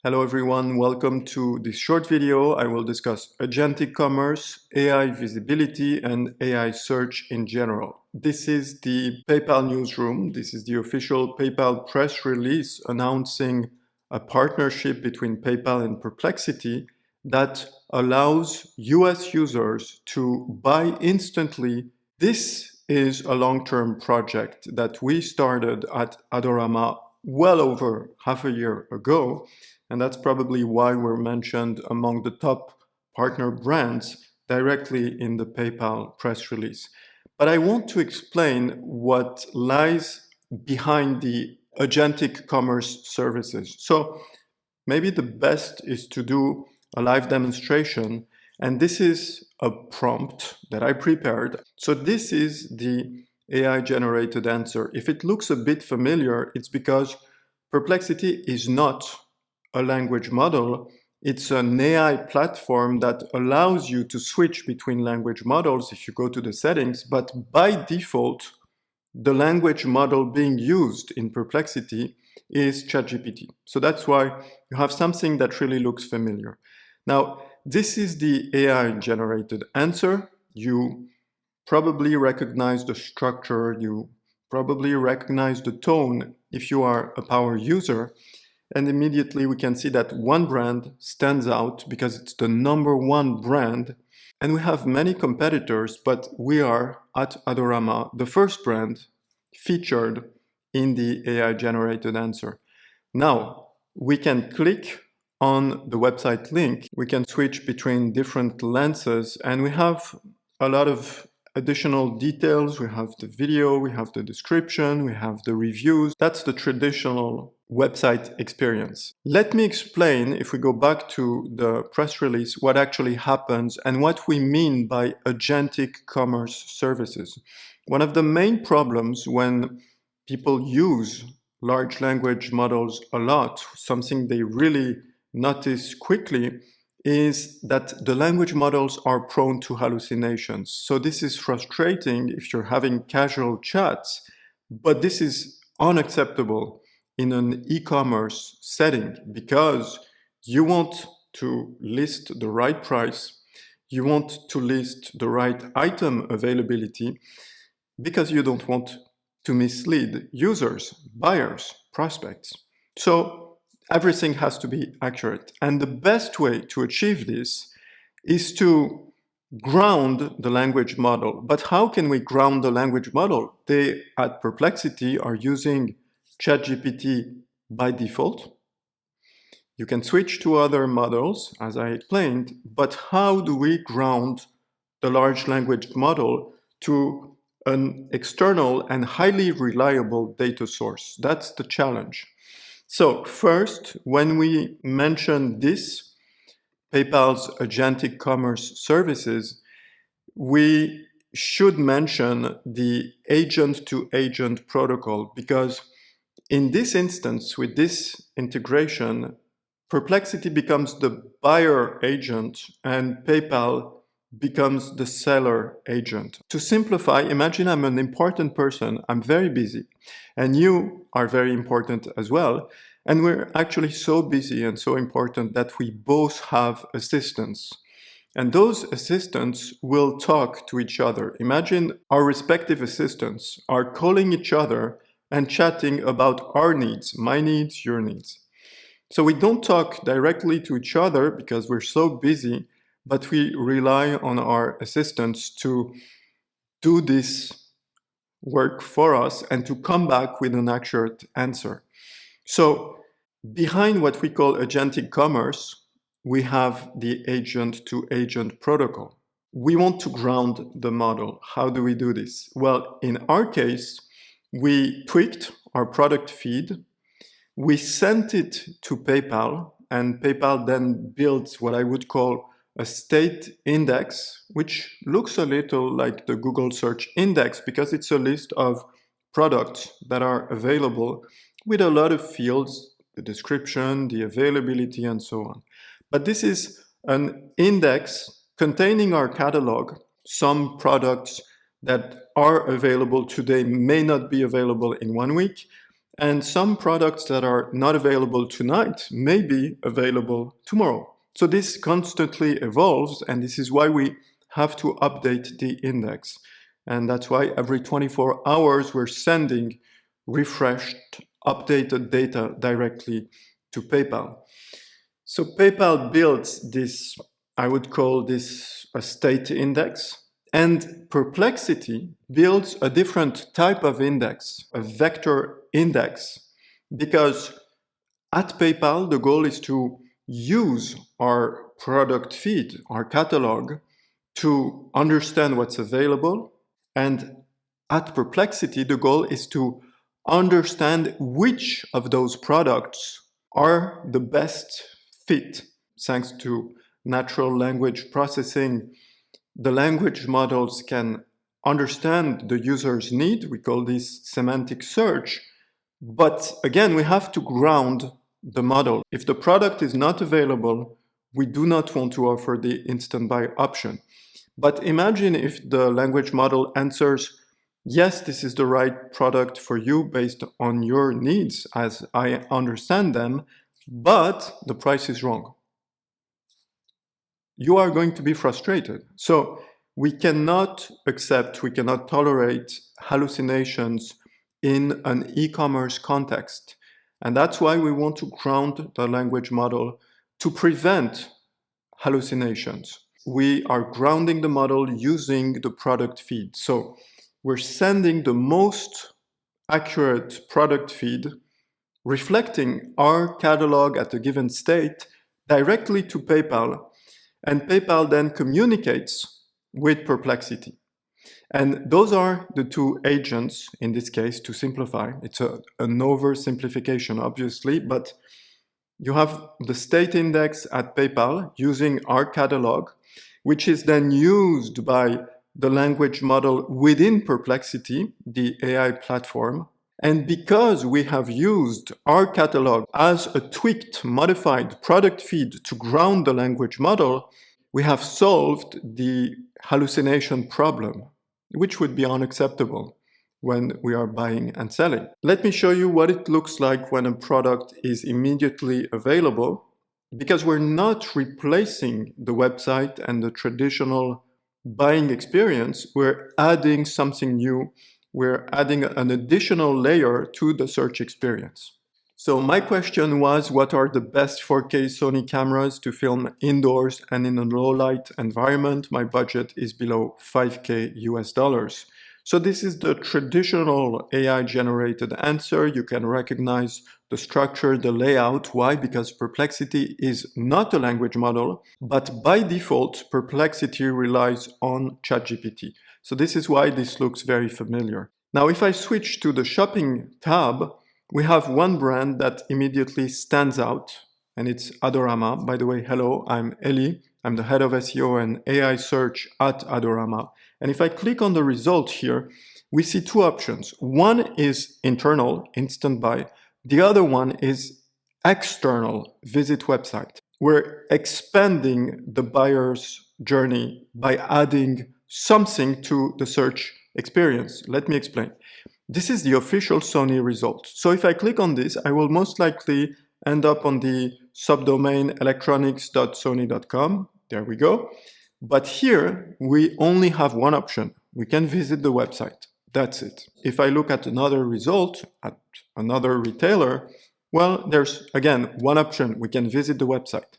Hello everyone, welcome to this short video. I will discuss agentic commerce, AI visibility, and AI search in general. This is the PayPal newsroom. This is the official PayPal press release announcing a partnership between PayPal and Perplexity that allows US users to buy instantly. This is a long-term project that we started at Adorama well over half a year ago. And that's probably why we're mentioned among the top partner brands directly in the PayPal press release. But I want to explain what lies behind the agentic commerce services. So maybe the best is to do a live demonstration. And this is a prompt that I prepared. So this is the AI generated answer. If it looks a bit familiar, it's because Perplexity is not a language model. It's an AI platform that allows you to switch between language models if you go to the settings, but by default, the language model being used in Perplexity is ChatGPT. So that's why you have something that really looks familiar. Now, this is the AI generated answer. You probably recognize the structure, you probably recognize the tone if you are a power user. And immediately we can see that one brand stands out because it's the #1 brand. And we have many competitors, but we are at Adorama, the first brand featured in the AI generated answer. Now, we can click on the website link. We can switch between different lenses, and we have a lot of additional details. We have the video, we have the description, we have the reviews. That's the traditional website experience. Let me explain, if we go back to the press release, what actually happens and what we mean by agentic commerce services. One of the main problems when people use large language models a lot, something they really notice quickly, is that the language models are prone to hallucinations. So this is frustrating if you're having casual chats, but this is unacceptable in an e-commerce setting because you want to list the right price, you want to list the right item availability because you don't want to mislead users, buyers, prospects. So everything has to be accurate. And the best way to achieve this is to ground the language model. But how can we ground the language model? They, at Perplexity, are using ChatGPT by default. You can switch to other models, as I explained, but how do we ground the large language model to an external and highly reliable data source? That's the challenge. So first, when we mention this, PayPal's agentic commerce services, we should mention the agent-to-agent protocol, because in this instance, with this integration, Perplexity becomes the buyer agent and PayPal becomes the seller agent. To simplify, imagine I'm an important person, I'm very busy, and you are very important as well, and we're actually so busy and so important that we both have assistants. And those assistants will talk to each other. Imagine our respective assistants are calling each other and chatting about our needs, my needs, your needs. So we don't talk directly to each other because we're so busy, but we rely on our assistants to do this work for us and to come back with an accurate answer. So behind what we call agentic commerce, we have the agent-to-agent protocol. We want to ground the model. How do we do this? Well, in our case, we tweaked our product feed. We sent it to PayPal, and PayPal then builds what I would call a state index, which looks a little like the Google search index because it's a list of products that are available with a lot of fields, the description, the availability, and so on. But this is an index containing our catalog. Some products that are available today may not be available in 1 week, And some products that are not available tonight may be available tomorrow. So this constantly evolves, and this is why we have to update the index. And that's why every 24 hours we're sending refreshed, updated data directly to PayPal. So PayPal builds this, I would call this a state index. And Perplexity builds a different type of index, a vector index, because at PayPal, the goal is to use our product feed, our catalog, to understand what's available. And at Perplexity, the goal is to understand which of those products are the best fit. Thanks to natural language processing, the language models can understand the user's need. We call this semantic search. But again, we have to ground the model. If the product is not available, we do not want to offer the instant buy option. But imagine if the language model answers, yes, this is the right product for you based on your needs as I understand them, but the price is wrong. You are going to be frustrated. So we cannot accept, we cannot tolerate hallucinations in an e-commerce context. And that's why we want to ground the language model to prevent hallucinations. We are grounding the model using the product feed. So we're sending the most accurate product feed reflecting our catalog at a given state directly to PayPal, and PayPal then communicates with Perplexity. And those are the two agents in this case, to simplify. It's an oversimplification, obviously, but you have the state index at PayPal using our catalog, which is then used by the language model within Perplexity, the AI platform. And because we have used our catalog as a tweaked, modified product feed to ground the language model, we have solved the hallucination problem, which would be unacceptable when we are buying and selling. Let me show you what it looks like when a product is immediately available, because we're not replacing the website and the traditional buying experience, we're adding something new. We're adding an additional layer to the search experience. So my question was, what are the best 4K Sony cameras to film indoors and in a low light environment? My budget is below 5K US dollars. So this is the traditional AI generated answer. You can recognize the structure, the layout. Why? Because Perplexity is not a language model, but by default, Perplexity relies on ChatGPT. So this is why this looks very familiar. Now, if I switch to the shopping tab, we have one brand that immediately stands out, and it's Adorama. By the way, hello, I'm Eli. I'm the head of SEO and AI search at Adorama. And if I click on the result here, we see two options. One is internal, instant buy. The other one is external, visit website. We're expanding the buyer's journey by adding something to the search experience. Let me explain. This is the official Sony result. So if I click on this, I will most likely end up on the subdomain electronics.sony.com. There we go. But here, we only have one option. We can visit the website. That's it. If I look at another result, at another retailer, well, there's, again, one option. We can visit the website.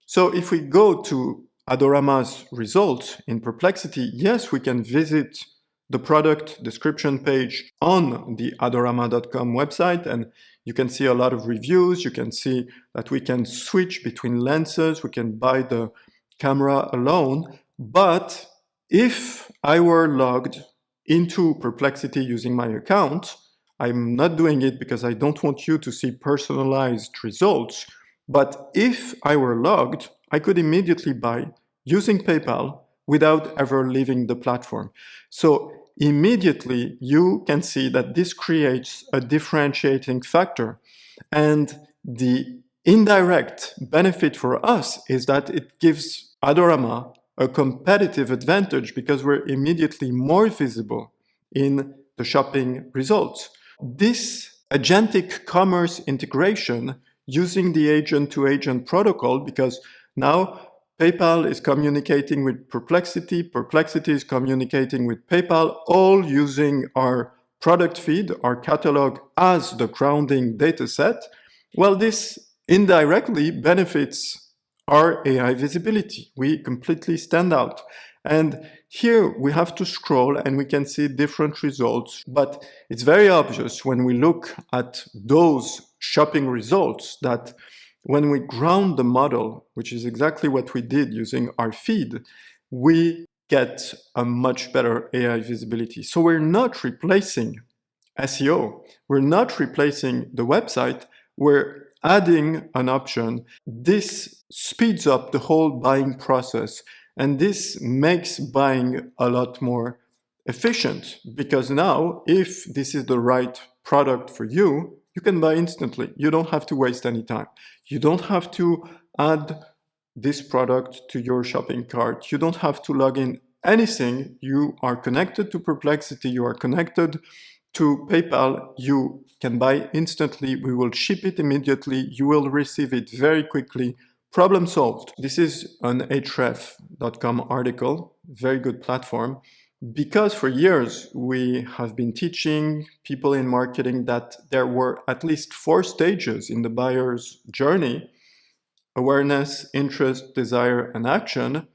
So if we go to Adorama's result in Perplexity, yes, we can visit the product description page on the adorama.com website, and you can see a lot of reviews. You can see that we can switch between lenses. We can buy the camera alone. But if I were logged into Perplexity using my account, I'm not doing it because I don't want you to see personalized results. But if I were logged, I could immediately buy using PayPal without ever leaving the platform. So immediately you can see that this creates a differentiating factor. And the indirect benefit for us is that it gives Adorama a competitive advantage because we're immediately more visible in the shopping results. This agentic commerce integration using the agent-to-agent protocol, because now PayPal is communicating with Perplexity, Perplexity is communicating with PayPal, all using our product feed, our catalog as the grounding data set. Well, this indirectly benefits our AI visibility. We completely stand out. And here we have to scroll and we can see different results, but it's very obvious when we look at those shopping results that when we ground the model, which is exactly what we did using our feed, we get a much better AI visibility. So we're not replacing SEO, we're not replacing the website, we're adding an option. This speeds up the whole buying process, and this makes buying a lot more efficient, because now if this is the right product for you, you can buy instantly. You don't have to waste any time. You don't have to add this product to your shopping cart. You don't have to log in anything. You are connected to Perplexity. You are connected to PayPal. You can buy instantly. We will ship it immediately. You will receive it very quickly. Problem solved. This is an href.com article, very good platform, because for years we have been teaching people in marketing that there were at least 4 stages in the buyer's journey: awareness, interest, desire, and action.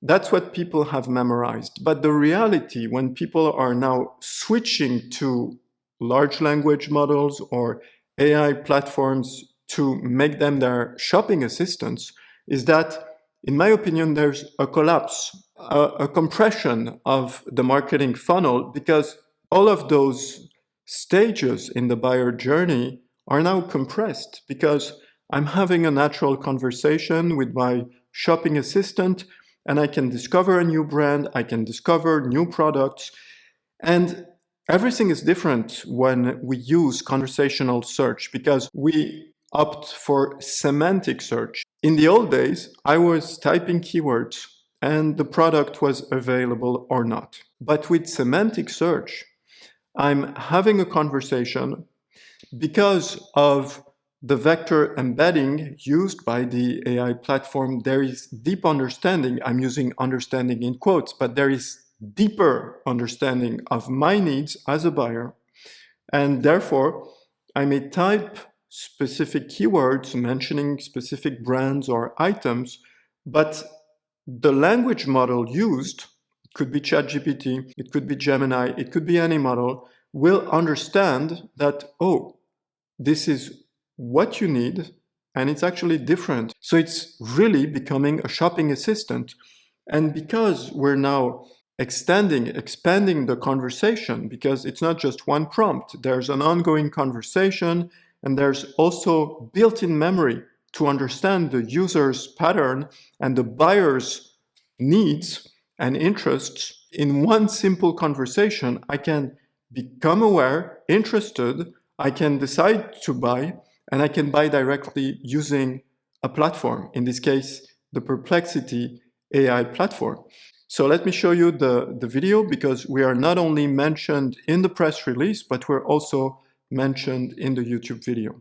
That's what people have memorized. But the reality, when people are now switching to large language models or AI platforms to make them their shopping assistants, is that, in my opinion, there's a collapse, a compression of the marketing funnel, because all of those stages in the buyer journey are now compressed, because I'm having a natural conversation with my shopping assistant and I can discover a new brand, I can discover new products, and everything is different when we use conversational search, because we opt for semantic search. In the old days, I was typing keywords and the product was available or not. But with semantic search, I'm having a conversation. Because of the vector embedding used by the AI platform, there is deep understanding. I'm using understanding in quotes, but there is deeper understanding of my needs as a buyer. And therefore, I may type specific keywords mentioning specific brands or items, but the language model used, it could be ChatGPT, it could be Gemini, it could be any model, will understand that, oh, this is what you need, and it's actually different. So it's really becoming a shopping assistant. And because we're now expanding the conversation, because it's not just one prompt, there's an ongoing conversation, and there's also built-in memory to understand the user's pattern and the buyer's needs and interests. In one simple conversation, I can become aware, interested, I can decide to buy, and I can buy directly using a platform, in this case, the Perplexity AI platform. So let me show you the video, because we are not only mentioned in the press release, but we're also mentioned in the YouTube video.